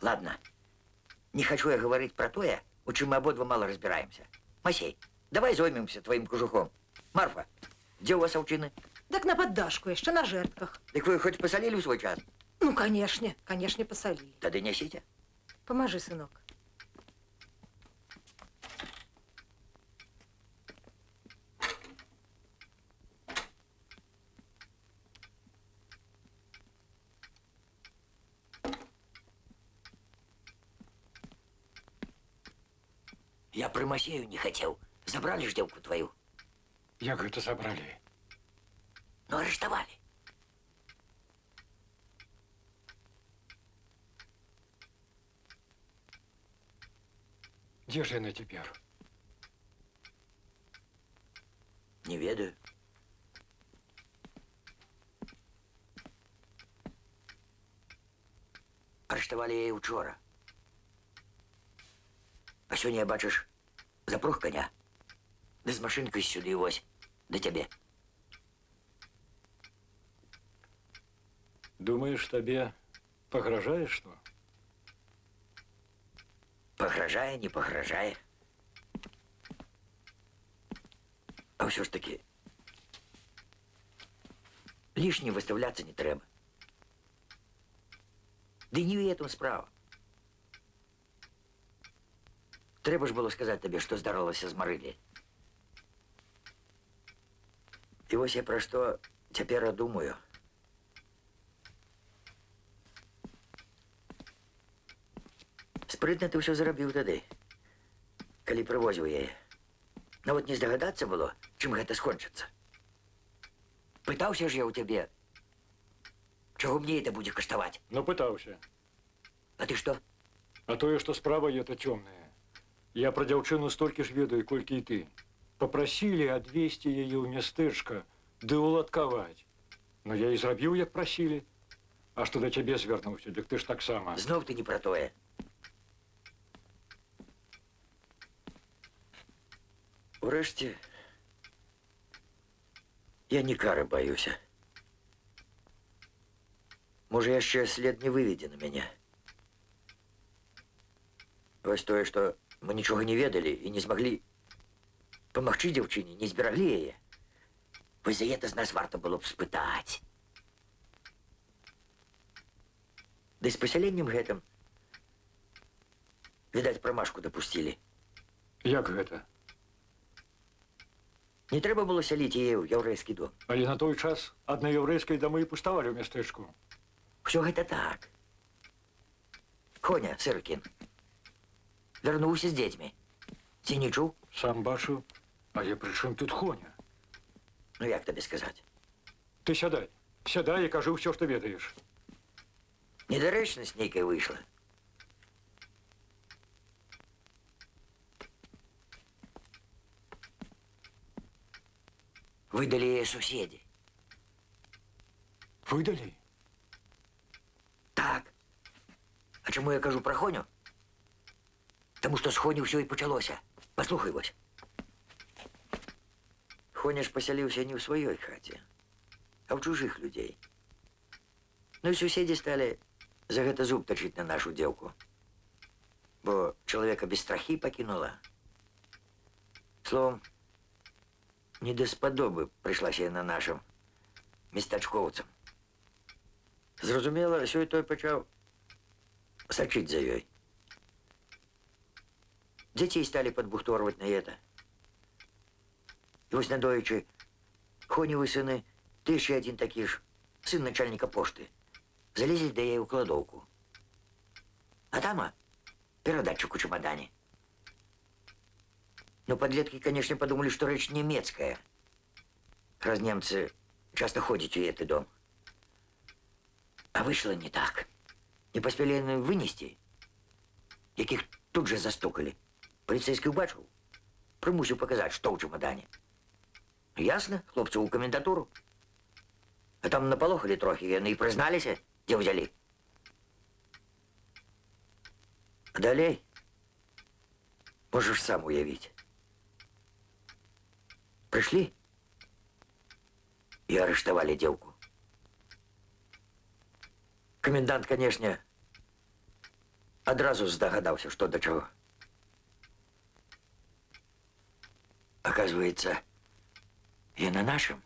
Speaker 6: Ладно, не хочу я говорить про то, у чем мы ободва мало разбираемся. Масей, давай займемся твоим кожухом. Марфа, где у вас овчины?
Speaker 10: Так на поддашку, еще на жертках.
Speaker 6: Так вы хоть посолили в свой час?
Speaker 10: Ну, конечно, конечно, посолили.
Speaker 6: Тогда несите.
Speaker 10: Поможи, сынок.
Speaker 6: Я при Масею не хотел. Забрали ж девку твою.
Speaker 11: Як гэта забрали?
Speaker 6: Ну, арестовали.
Speaker 11: Где же яна цяпер?
Speaker 6: Не ведаю. Арестовали я її вчора. А сьогодні, бачиш, запруг коня. Да з машинкою сюди ось, до тебе.
Speaker 11: Думаешь, тебе погрожает что?
Speaker 6: Погрожає, не погрожає. А все ж таки, лишнє виставлятися не треба. Да й не в этом справа. Треба ж було сказати тобі, що здарилося з Марилі. І ось я про що тепер думаю. Спрытна ты ўсё зарабіў тады, калі прывозіў яе. Нават не здагадацца было, чым гэта скончыцца. Пытаўся ж я ў цябе, чаго мне это будзе каштаваць?
Speaker 11: Ну, пытаўся.
Speaker 6: А ты што?
Speaker 11: А тое, што справа это цёмная. Я пра дзяўчыну столькі ж ведаю, колькі і ты. Папрасілі адвезці яе ў мястэчка, ды уладкаваць. Ну, я і зрабіў, як прасілі. А што да цябе звярнуўся, дык ты ж таксама.
Speaker 6: Зноў ты не пра тое. Урэшце, я не кары баюся. Можа, яшчэ след не выведзе на мяне. Вось тое, што мы нічога не ведалі і не змаглі памагчы дзяўчыне, не збераглі яе. Вось за гэта з нас варта было б спытаць. Ды з пасяленнем гэтым, відаць, прамашку дапусцілі.
Speaker 11: Як гэта?
Speaker 6: Не трэба было сяліць яе ў яўрэйскі дом.
Speaker 11: Але на той час адны яўрэйскай дамы і пуставалі ў мястэчку.
Speaker 6: Усё гэта так. Хоня, Сыркін, вярнуўся з дзецьмі. Ці не чуў?
Speaker 11: Сам бачу. Але пры чым тут Хоня?
Speaker 6: Ну, як табе сказаць?
Speaker 11: Ты сядай. Сядай і кажы ўсё, што ведаеш.
Speaker 6: Недарэчнасць нейкая выйшла. Выдалі яе суседзі.
Speaker 11: Выдалі?
Speaker 6: Так. А чаму я кажу пра Хоню? Таму што з Хоні ўсё і пачалося. Паслухай вось. Хоня ж пасяліўся не ў сваёй хаце, а ў чужых людзей. Ну і суседзі сталі за гэта зуб тачыць на нашу дзеўку. Бо чалавека без страхі пакінула. Словом, не даспадобы прыйшлася яна нашым местачкоўцам. Зразумела, сёй той пачаў сачыць за ёй. Дзяцей сталі падбухторваць на это. І вось надоечы Хоневы сыны, ты яшчэ адзін такі ж, сын начальніка пошты, залезлі да яе ў кладоўку. А там перадатчык у чемодане. Но подлетки, конечно, подумали, что речь немецкая. Раз немцы часто ходят в этот дом. А вышло не так. Не поспели вынести, яких тут же застукали. Полицейский убачил, примусил показать, что в чемодане. Ясно, хлопцы у комендатуру. А там наполохали трохи, и признались, где взяли. А далей можешь сам уявить. Пришли и арестовали девку. Комендант, конечно, одразу здогадался, что до чего. Оказывается, и на нашем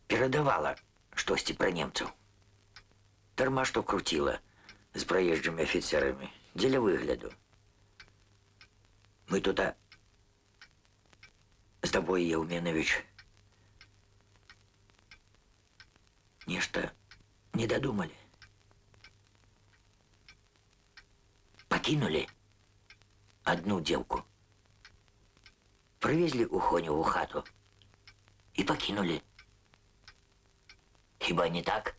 Speaker 6: передавала штосьці про немцев. Дарма что крутила с проезжими офицерами для выгляду. Мы тут с тобой, Еўменович, нечто не додумали. Покинули одну девку. Привезли у Хоневу хату и покинули. Хіба не так?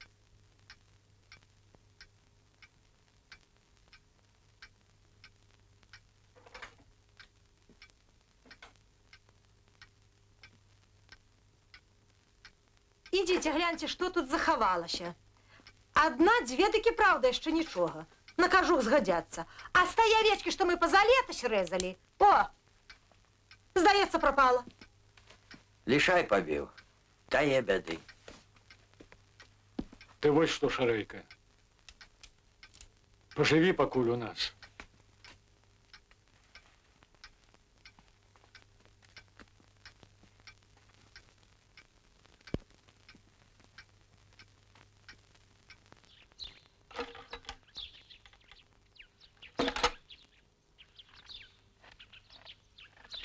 Speaker 10: Ідзіце, гляньце, што тут захавалася. Адна-дзве такі праўда яшчэ нічога. На кажух згадзяцца. А з тая авечкі, што мы пазалетась рэзалі, о, здаецца, прапала.
Speaker 6: Лишай побил. Тая бяды.
Speaker 11: Ты вось што, Шарэйка. Пажыві пакуль у нас.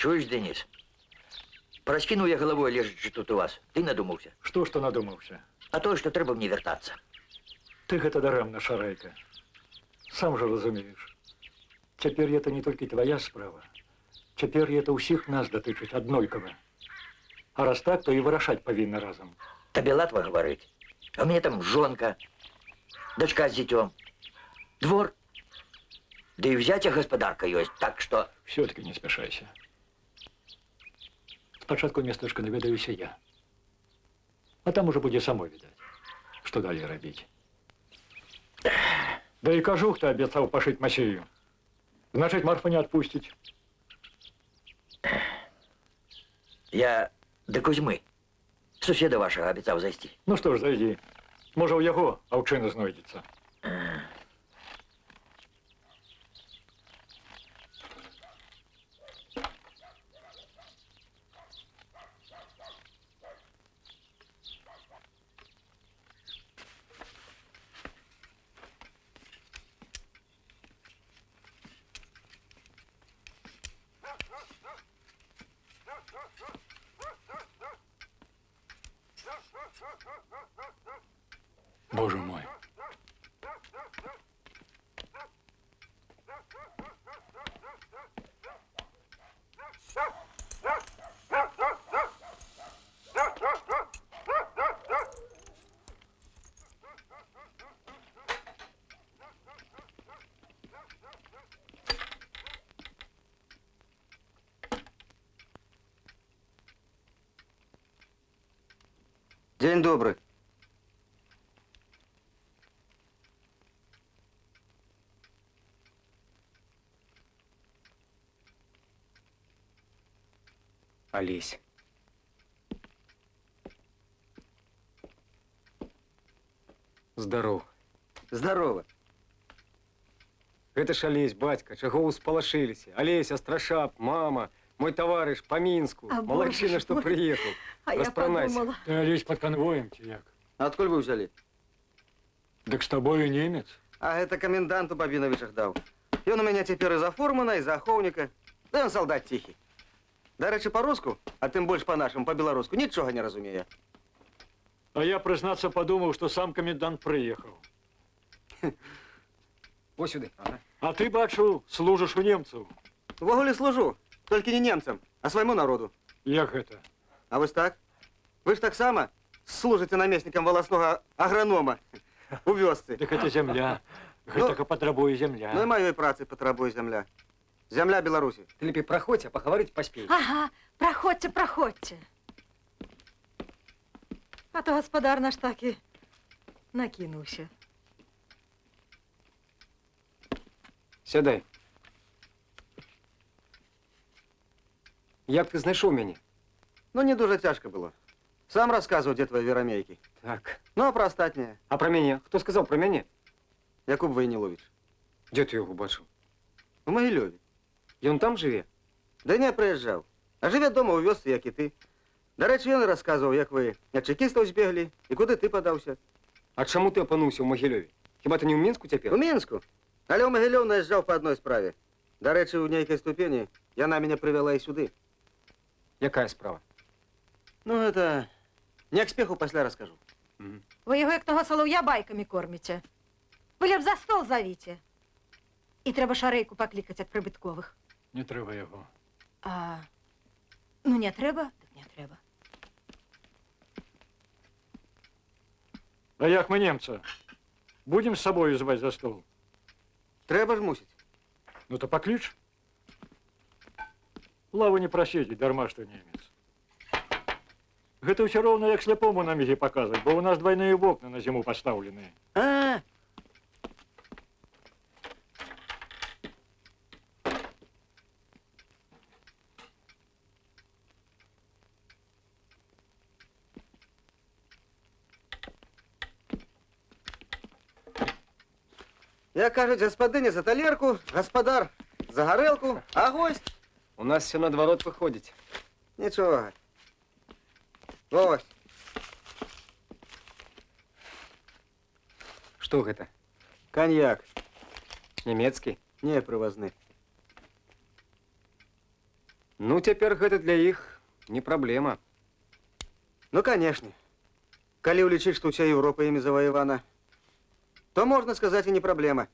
Speaker 6: Чуешь, Денис? Проскинул я головой, лежачи тут у вас. Ты надумался?
Speaker 11: Што ж ты надумаўся?
Speaker 6: А то, что трэба мне вертаться.
Speaker 11: Ты гэта дарэмна, Шарэйка. Сам жа разумееш. Цяпер это не толькі твоя справа. Цяпер это ўсіх нас датычыць аднолькава. А раз так, то і вырашаць павінна разам.
Speaker 6: Табе латва говорить. А у меня там жонка, дочка с детем, двор. Да и взятия господарка есть, так что...
Speaker 11: Все-таки не спешайся. Спочатку местечко наведаюся я. А там уже будзе самой відаць, што далей рабіць. Да і кажух ты абяцаў пашыць Масею. Значит, Марфа не отпустить.
Speaker 6: Я до Кузьмы, суседа вашего, обещал зайти.
Speaker 11: Ну что ж, зайди. Може, у яго аўчына знойдецца. Боже мой.
Speaker 17: День добрый.
Speaker 15: Олесь. Здоров.
Speaker 17: Здорово.
Speaker 15: Гэта ж Олесь, бацька, чаго ўспалашыліся? Олесь, Астрашап, мама, мой товарищ по Минску.
Speaker 10: А,
Speaker 15: Малайчина,
Speaker 10: боже
Speaker 15: что
Speaker 10: мой.
Speaker 15: приехал.
Speaker 10: А я
Speaker 15: Распранайся.
Speaker 10: подумала.
Speaker 11: Ты, Олесь, под конвоем ці як?
Speaker 17: Откуль вы взяли?
Speaker 11: Так с тобою немец.
Speaker 17: А это коменданту Бабиновичах дал. И он у меня теперь и за фурмана, и за аховника. Да он солдат тихий. До речі, по-руску, а тим більш по-нашому, по-білоруську, нічого не розуміє.
Speaker 11: А я, признаться, подумал, что сам комендант приехал.
Speaker 15: Ось сюди. Ага.
Speaker 11: А ты, бачу, служишь у немцев.
Speaker 17: В Оголі служу, тільки не немцам, а своєму народу.
Speaker 11: Як это?
Speaker 17: А ви ж так? Ви ж так само служите намісником волосного агронома у вёсцы.
Speaker 11: Так это земля. Гэтага патрабуе земля.
Speaker 17: Ну і маёй працы патрабуе земля. Земля Беларусі.
Speaker 15: Ты лепей проходь, а поговорить поспей.
Speaker 10: Ага, проходьте, проходьте. А то господар наш так і накинувся.
Speaker 15: Сядай. Як ти знайшов мене?
Speaker 17: Ну, не дуже тяжко було. Сам розказував, де твої віромейки.
Speaker 15: Так.
Speaker 17: Ну, а про остатнє?
Speaker 15: А про мене? Хто сказав про мене?
Speaker 17: Якуб Войнілович.
Speaker 15: Де ти його бачив?
Speaker 17: В Могилеві.
Speaker 15: І він там живе?
Speaker 17: Да не, приїжджав. А живе дома у вёсці, як і ти. До речі, він розказував, як ви від чекістів збігли і куди ти подався.
Speaker 15: А чому ти опинився в Могилеві? Хіба ти не в Мінську тепер?
Speaker 17: У Мінську. Але в Могилев наїжджав по одній справі. До речі, у нейкій ступені яна мене привела і сюди.
Speaker 15: Яка справа?
Speaker 17: Ну, это... Не к спеху після розкажу.
Speaker 10: Ви його як того солов'я байками кормите. Ви леп за стол зовите. І треба шарейку покликати від прибиткових.
Speaker 11: Не треба його.
Speaker 10: А, ну не треба, так не треба.
Speaker 11: А як ми немца? Будем з собою звати за стол?
Speaker 17: Треба ж мусить.
Speaker 11: Ну то поклич. Лаву не просидеть, дарма что немец. Гэта ўсё роўна як сляпому на мігі паказваць, бо у нас двойные вокна на зіму пастаўленыя.
Speaker 17: А, як кажуть, господиня за талерку, господар за горелку, а гость?
Speaker 15: У нас все наоборот виходить.
Speaker 17: Нічого. Ось.
Speaker 15: Что гэта?
Speaker 17: Коньяк.
Speaker 15: Нямецкі?
Speaker 17: Не, привозны.
Speaker 15: Ну, цяпер гэта для іх не праблема.
Speaker 17: Ну, конечно. Калі ўлічыць, што ўся Европа імі заваявана, то, можна сказаць, і не праблема.